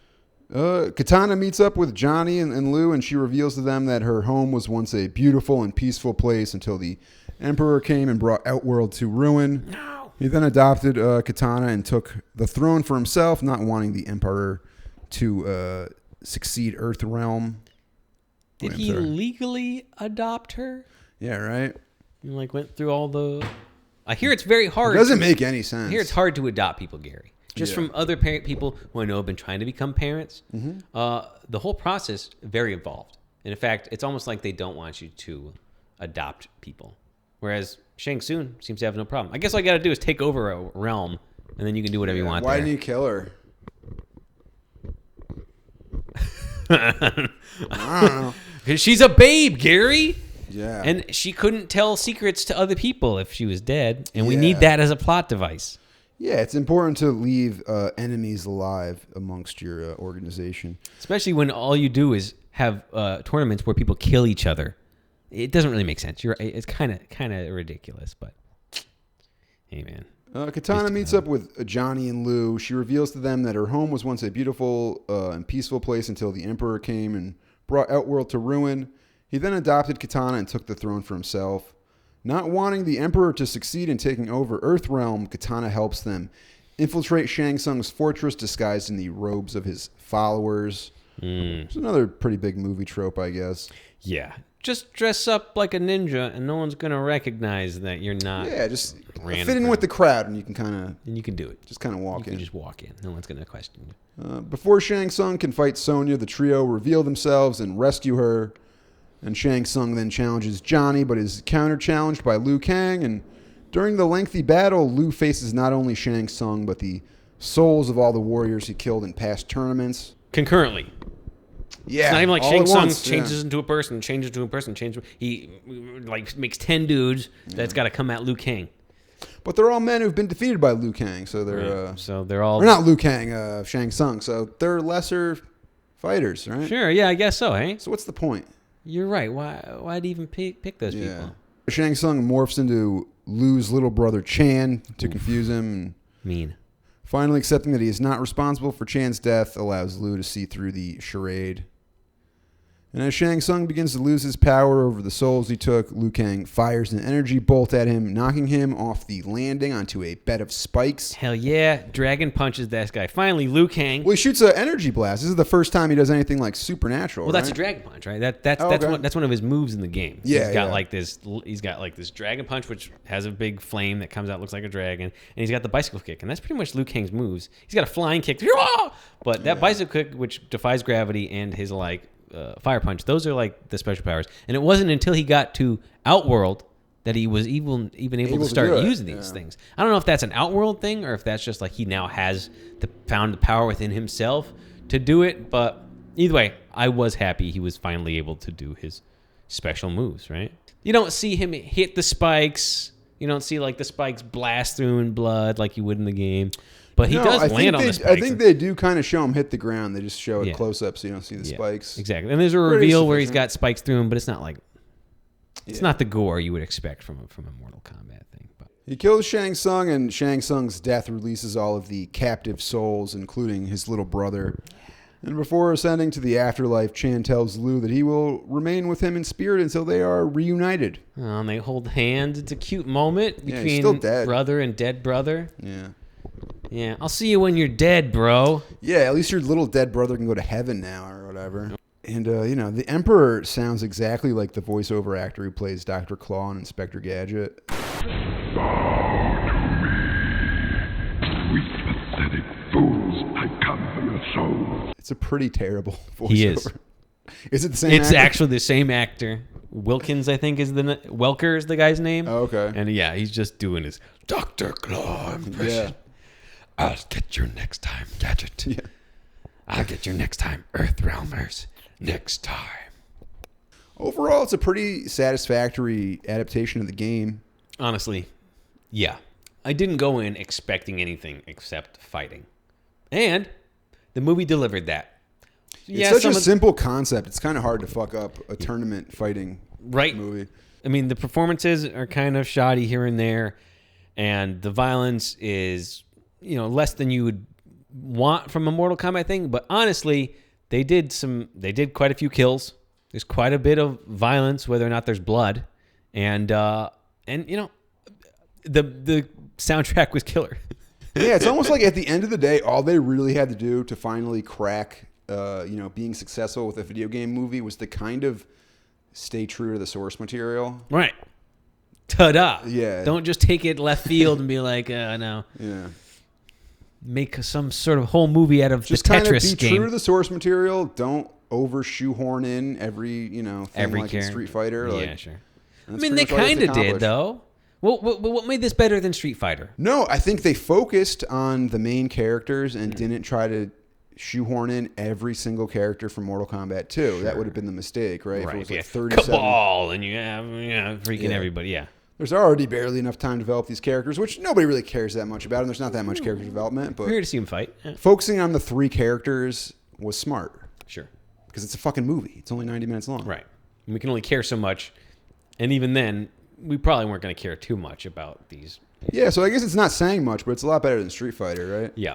Katana meets up with Johnny and Lou, and she reveals to them that her home was once a beautiful and peaceful place until the Emperor came and brought Outworld to ruin. No. He then adopted Katana and took the throne for himself, not wanting the Emperor to succeed Earthrealm. Did he legally adopt her? Yeah, right. You like went through all the. I hear it's very hard. It doesn't make any sense. I hear it's hard to adopt people, Gary. Just from other people who I know have been trying to become parents. Mm-hmm. The whole process very involved. And in fact, it's almost like they don't want you to adopt people. Whereas Shang Tsung seems to have no problem. I guess all you got to do is take over a realm, and then you can do whatever you want. Why didn't you kill her? I don't know. Because she's a babe, Gary. Yeah. And she couldn't tell secrets to other people if she was dead. And we need that as a plot device. Yeah, it's important to leave enemies alive amongst your organization. Especially when all you do is have tournaments where people kill each other. It doesn't really make sense. It's kind of ridiculous, but hey, man. Katana meets up with Johnny and Lou. She reveals to them that her home was once a beautiful and peaceful place until the Emperor came and brought Outworld to ruin. He then adopted Katana and took the throne for himself. Not wanting the Emperor to succeed in taking over Earthrealm, Katana helps them infiltrate Shang Tsung's fortress disguised in the robes of his followers. It's another pretty big movie trope, I guess. Yeah. Just dress up like a ninja, and no one's going to recognize that you're not. Yeah, just fit in with the crowd, and you can kind of... And you can do it. Just kind of walk in. You can just walk in. No one's going to question you. Before Shang Tsung can fight Sonya, the trio reveal themselves and rescue her. And Shang Tsung then challenges Johnny, but is counter-challenged by Liu Kang. And during the lengthy battle, Liu faces not only Shang Tsung, but the souls of all the warriors he killed in past tournaments. Concurrently. Yeah, it's not even like Shang Tsung changes into a person, he like makes 10 dudes that's got to come at Liu Kang. But they're all men who've been defeated by Liu Kang, so they're so they're all. Or not Liu Kang, Shang Tsung. So they're lesser fighters, right? Sure, yeah, I guess so. Hey, so what's the point? You're right. Why'd he even pick those people? Shang Tsung morphs into Liu's little brother Chan to confuse him. Mean. Finally accepting that he is not responsible for Chan's death allows Liu to see through the charade. And as Shang Tsung begins to lose his power over the souls he took, Liu Kang fires an energy bolt at him, knocking him off the landing onto a bed of spikes. Hell yeah. Dragon punches that guy. Finally, Liu Kang. Well, he shoots an energy blast. This is the first time he does anything like supernatural. Well, that's a dragon punch, right? That's one of his moves in the game. Yeah, He's got like this dragon punch, which has a big flame that comes out, looks like a dragon, and he's got the bicycle kick, and that's pretty much Liu Kang's moves. He's got a flying kick, but that bicycle kick, which defies gravity, and his fire punch, those are like the special powers. And it wasn't until he got to Outworld that he was even able to start using these things. I don't know if that's an Outworld thing or if that's just like he now has found the power within himself to do it. But either way, I was happy he was finally able to do his special moves, right? You don't see him hit the spikes. You don't see like the spikes blast through in blood like you would in the game. But he does land on the spikes. I think they do kind of show him hit the ground. They just show it close up so you don't see the spikes. Exactly. And there's a reveal where he's got spikes through him, but it's not like it's not the gore you would expect from a Mortal Kombat thing. But he kills Shang Tsung, and Shang Tsung's death releases all of the captive souls, including his little brother. And before ascending to the afterlife, Chan tells Liu that he will remain with him in spirit until they are reunited. And they hold hands. It's a cute moment between brother and dead brother. Yeah. Yeah, I'll see you when you're dead, bro. Yeah, at least your little dead brother can go to heaven now or whatever. And, the Emperor sounds exactly like the voiceover actor who plays Dr. Claw and Inspector Gadget. Bow to me. Weak, pathetic fools, I come for your soul. It's a pretty terrible voiceover. He is. Is it the same actor? It's actually the same actor. Wilkins, I think, is Welker is the guy's name. Oh, okay. And yeah, he's just doing his Dr. Claw impression. Yeah. I'll get your next time, Gadget. Yeah. I'll get your next time, Earthrealmers. Next time. Overall, it's a pretty satisfactory adaptation of the game. Honestly, yeah. I didn't go in expecting anything except fighting. And the movie delivered that. Yeah, It's such a simple concept. It's kind of hard to fuck up a tournament fighting right movie. I mean, the performances are kind of shoddy here and there, and the violence is, less than you would want from a Mortal Kombat thing. But honestly, they did quite a few kills. There's quite a bit of violence, whether or not there's blood, and the soundtrack was killer. Yeah, it's almost like at the end of the day, all they really had to do to finally crack, being successful with a video game movie was to kind of stay true to the source material. Right. Ta-da. Yeah. Don't just take it left field and be like, no. Yeah. Make some sort of whole movie out of Just the kind of Tetris be game. true to the source material. Don't over shoehorn in every, thing Every like in character. Street Fighter. Yeah, sure. I that's mean, they pretty much all you have kind to of did, accomplish. though. What made this better than Street Fighter? No, I think they focused on the main characters and didn't try to shoehorn in every single character from Mortal Kombat 2. That would have been the mistake, right? If it was like 37. Cabal, and you have freaking everybody, yeah. There's already barely enough time to develop these characters, which nobody really cares that much about, and there's not that much character development. We're But here to see them fight. Yeah. focusing on the 3 characters was smart Sure. because it's a fucking movie. It's only 90 minutes long. Right. And we can only care so much, and even then, we probably weren't going to care too much about these. Yeah, so I guess it's not saying much, but it's a lot better than Street Fighter, right? Yeah.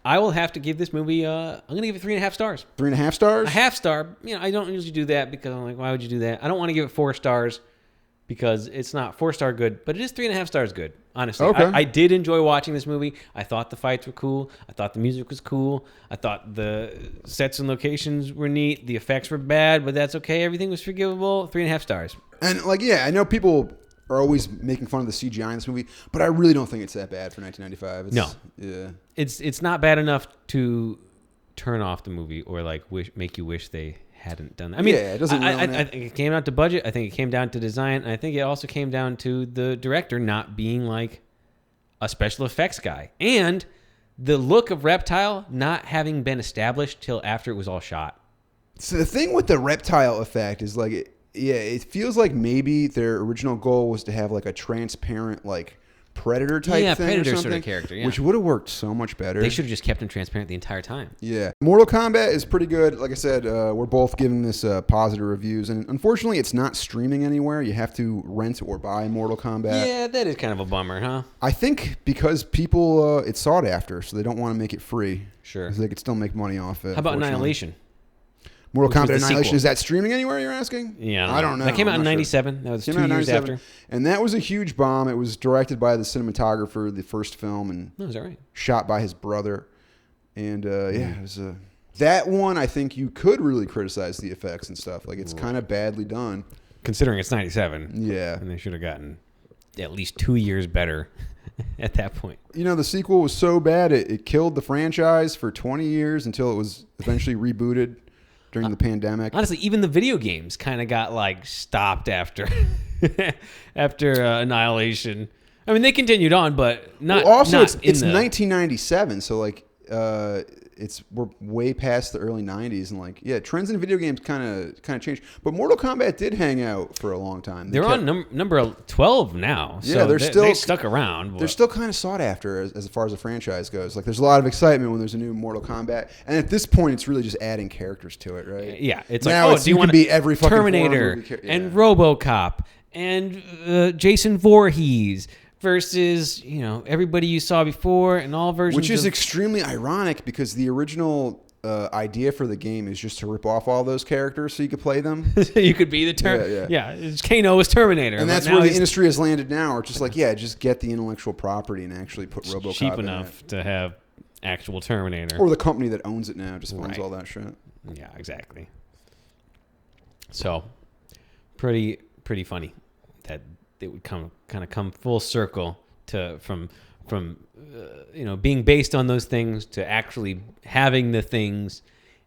I will have to give this movie, I'm going to give it 3.5 stars. 3.5 stars? A half star. I don't usually do that because I'm like, why would you do that? I don't want to give it 4 stars because it's not 4-star good, but it is 3.5 stars good, honestly. Okay. I did enjoy watching this movie. I thought the fights were cool. I thought the music was cool. I thought the sets and locations were neat. The effects were bad, but that's okay. Everything was forgivable. 3.5 stars. And, I know people are always making fun of the CGI in this movie, but I really don't think it's that bad for 1995. No. Yeah. It's not bad enough to turn off the movie or make you wish they hadn't done that. I mean, Yeah, it doesn't ruin I it. think it came down to budget. I think it came down to design. And I think it also came down to the director not being like a special effects guy. And the look of Reptile not having been established till after it was all shot. So the thing with the reptile effect is it feels like maybe their original goal was to have like a transparent predator type thing Predator or sort of something, character, yeah. which would have worked so much better. They should have just kept him transparent the entire time. Yeah. Mortal Kombat is pretty good. Like I said, we're both giving this positive reviews, and unfortunately it's not streaming anywhere. You have to rent or buy Mortal Kombat. Yeah, that is kind of a bummer, huh? I think because people it's sought after, so they don't want to make it free. Sure. Because they could still make money off it. How about unfortunately. Annihilation? Mortal Which was Kombat the Annihilation, sequel. is that streaming anywhere, you're asking? Yeah, I don't know. That came out I'm in not sure. '97. That was Came 2 out in years 97, after. and that was a huge bomb. It was directed by the cinematographer of the first film and No, is that right? shot by his brother. And it was that one. I think you could really criticize the effects and stuff. It's kind of badly done. Considering it's '97. Yeah. And they should have gotten at least 2 years better at that point. The sequel was so bad it killed the franchise for 20 years until it was eventually rebooted during the pandemic. Honestly, even the video games kind of got stopped after Annihilation. I mean, they continued on, but not. Well, also, not it's in the, 1997, so we're way past the early 90s, and trends in video games kind of changed. But Mortal Kombat did hang out for a long time. They're on number 12 now. So Yeah, they stuck around. But They're still kind of sought after as far as the franchise goes. There's a lot of excitement when there's a new Mortal Kombat, and at this point, it's really just adding characters to it, right? Yeah, it's now do you can want be every fucking Terminator horror movie and RoboCop and Jason Voorhees versus everybody you saw before and all versions, which is of, extremely ironic because the original idea for the game is just to rip off all those characters so you could play them. you could be the Yeah. Kano was Terminator, And that's but where now the he's industry has landed now. Or just just get the intellectual property and actually put RoboCop cheap in enough it. to have actual Terminator. Or the company that owns it now just owns Right. all that shit. Yeah, exactly. So, pretty funny that it would come full circle from being based on those things to actually having the things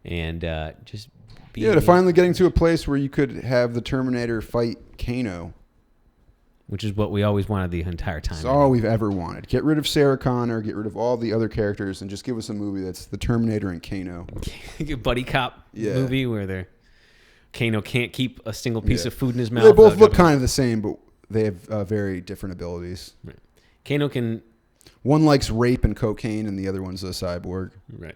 and just being, To finally getting to a place where you could have the Terminator fight Kano. which is what we always wanted the entire time. It's all we've ever wanted. Get rid of Sarah Connor, get rid of all the other characters, and just give us a movie that's the Terminator and Kano. Buddy cop movie where Kano can't keep a single piece of food in his mouth. They both without look jumping. kind of the same, but they have very different abilities. Right. Kano can. One likes rape and cocaine, and the other one's a cyborg. Right.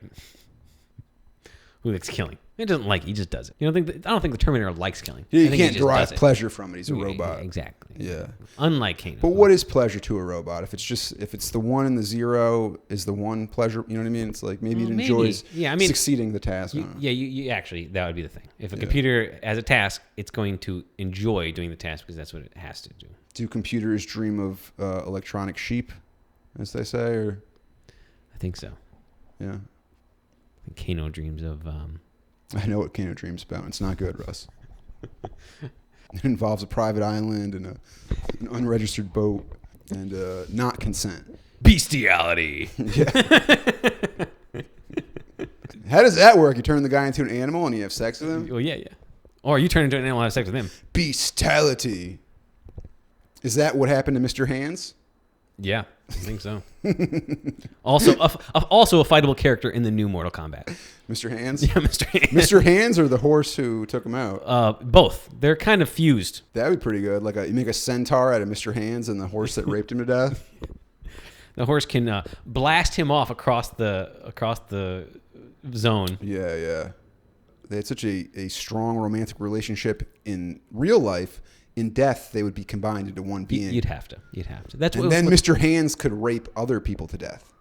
who likes killing. He doesn't like it. He just does it. I don't think the Terminator likes killing. He I think can't just derive does it. pleasure from it. He's a Yeah, robot. exactly. Yeah. Unlike Kano. But what is pleasure to a robot? If it's the 1 and the 0 is the one pleasure, you know what I mean? It's like maybe it enjoys succeeding the task. You actually, that would be the thing. If a computer has a task, it's going to enjoy doing the task because that's what it has to do. Do computers dream of electronic sheep, as they say, or? I think so. Yeah. I think Kano dreams of. I know what Kano dreams about. It's not good, Russ. It involves a private island and an unregistered boat and not consent. Bestiality. Yeah. How does that work? You turn the guy into an animal and you have sex with him? Well, yeah. Or you turn into an animal and have sex with him. Bestiality. Is that what happened to Mr. Hands? Yeah, I think so. also a fightable character in the new Mortal Kombat. Mr. Hands? Yeah, Mr. Hands. Mr. Hands or the horse who took him out? Both. They're kind of fused. That would be pretty good. Like you make a centaur out of Mr. Hands and the horse that raped him to death. The horse can blast him off across the zone. Yeah. They had such a strong romantic relationship in real life. In death, they would be combined into one being. You'd have to. That's and then Mr. Hands could rape other people to death.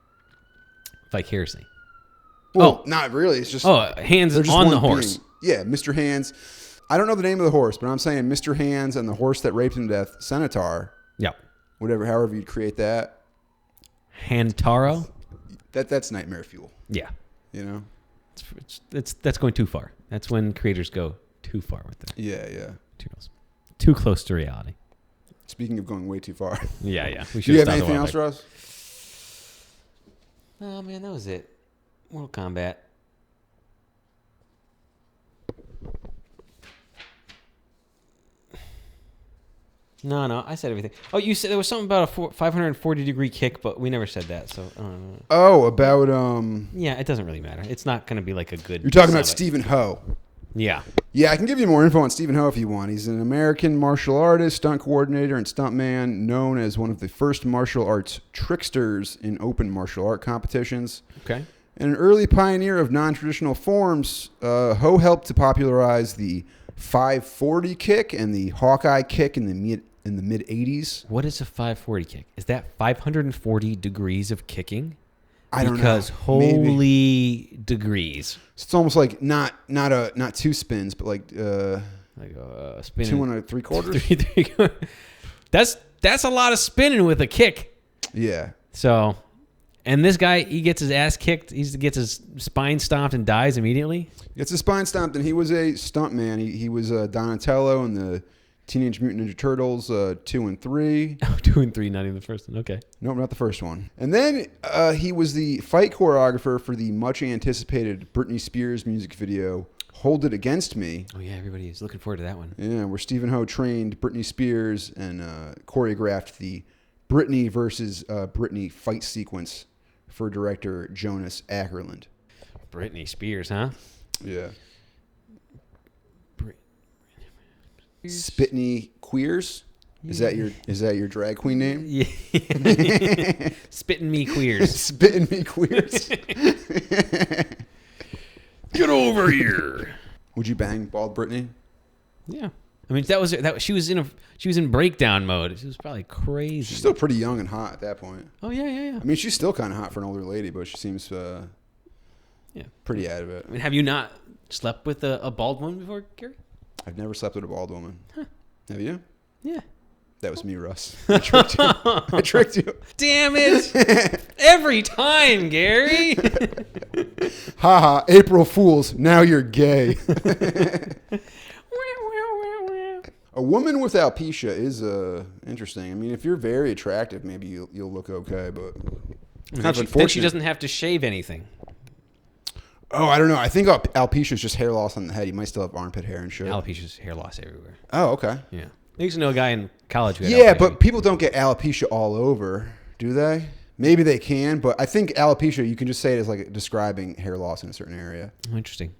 Vicariously. Well, not really. It's just Hands just on one the horse. Being. Yeah, Mr. Hands. I don't know the name of the horse, but I'm saying Mr. Hands and the horse that raped him to death, Centaur. Yeah. However you'd create that. Hantaro. That's nightmare fuel. Yeah. You know. That's going too far. That's when creators go too far with it. Yeah. Too close to reality. Speaking of going way too far. Yeah. Do you have anything else, Russ? Oh, man, that was it. Mortal Kombat. No, I said everything. Oh, you said there was something about a 540-degree kick, but we never said that, so I don't know. Oh, about... Yeah, it doesn't really matter. It's not going to be like a good... You're talking about Stephen Ho. Yeah. Yeah, I can give you more info on Stephen Ho if you want. He's an American martial artist, stunt coordinator, and stuntman known as one of the first martial arts tricksters in open martial art competitions. Okay. And an early pioneer of non-traditional forms, Ho helped to popularize the 540 kick and the Hawkeye kick in the mid-'80s. What is a 540 kick? Is that 540 degrees of kicking? I don't know. Because holy degrees. It's almost like not 2 spins, but like Spinning 2 3/4. That's a lot of spinning with a kick. Yeah. So, and this guy, he gets his ass kicked. He gets his spine stomped and dies immediately. Gets his spine stomped, and he was a stuntman. He was Donatello in the Teenage Mutant Ninja Turtles 2 and 3. Oh, 2 and 3, not even the first one. Okay. Nope, not the first one. And then he was the fight choreographer for the much anticipated Britney Spears music video, Hold It Against Me. Oh, yeah, everybody is looking forward to that one. Yeah, where Stephen Ho trained Britney Spears and choreographed the Britney versus Britney fight sequence for director Jonas Ackerland. Britney Spears, huh? Yeah. Spitney Queers? Is that your drag queen name? Yeah. Spitting me queers. Spitting me queers. Get over here. Would you bang bald Britney? Yeah. I mean, she was in breakdown mode. She was probably crazy. She's still pretty young and hot at that point. Oh yeah. I mean, she's still kind of hot for an older lady, but she seems pretty out of it. I mean, have you not slept with a bald woman before, Gary? I've never slept with a bald woman. Huh. Have you? Yeah. That was me, Russ. I tricked you. Damn it. Every time, Gary. Haha, April Fools. Now you're gay. A woman with alopecia is interesting. I mean, if you're very attractive, maybe you'll look okay, but kind of unfortunate. Then she doesn't have to shave anything. Oh, I don't know. I think alopecia is just hair loss on the head. You might still have armpit hair and shit. Alopecia's hair loss everywhere. Oh, okay. Yeah. I used to know a guy in college who had alopecia. But people don't get alopecia all over, do they? Maybe they can, but I think alopecia, you can just say it as like describing hair loss in a certain area. Oh, interesting.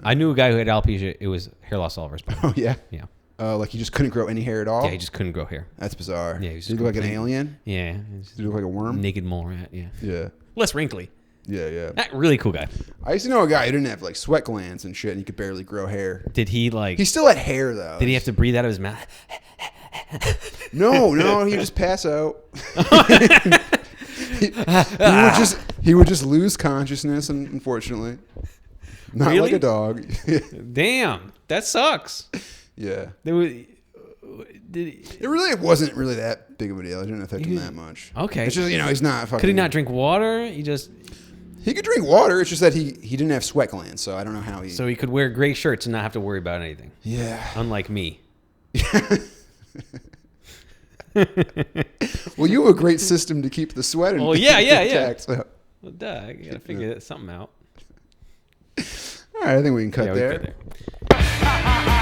I knew a guy who had alopecia. It was hair loss all over his body. Oh, yeah? Yeah. Like he just couldn't grow any hair at all? Yeah, he just couldn't grow hair. That's bizarre. Yeah, Did he look like an alien? Yeah. Did he look like a worm? Naked mole rat, yeah. Yeah. Less wrinkly. Yeah. Really cool guy. I used to know a guy who didn't have like sweat glands and shit, and he could barely grow hair. Did he like? He still had hair though. Did he have to breathe out of his mouth? No, he'd just pass out. he would just lose consciousness, and unfortunately, not Really? like a dog. Damn, that sucks. Yeah, Did it wasn't really that big of a deal. It didn't affect him that much. Okay. It's just he's not fucking. Could he not drink water? He could drink water. It's just that he didn't have sweat glands, so I don't know how he. So he could wear gray shirts and not have to worry about anything. Yeah. Unlike me. Well, you have a great system to keep the sweat in. Well, yeah. intact, so. Well, duh. I gotta figure something out. All right, I think we can cut We there. cut there.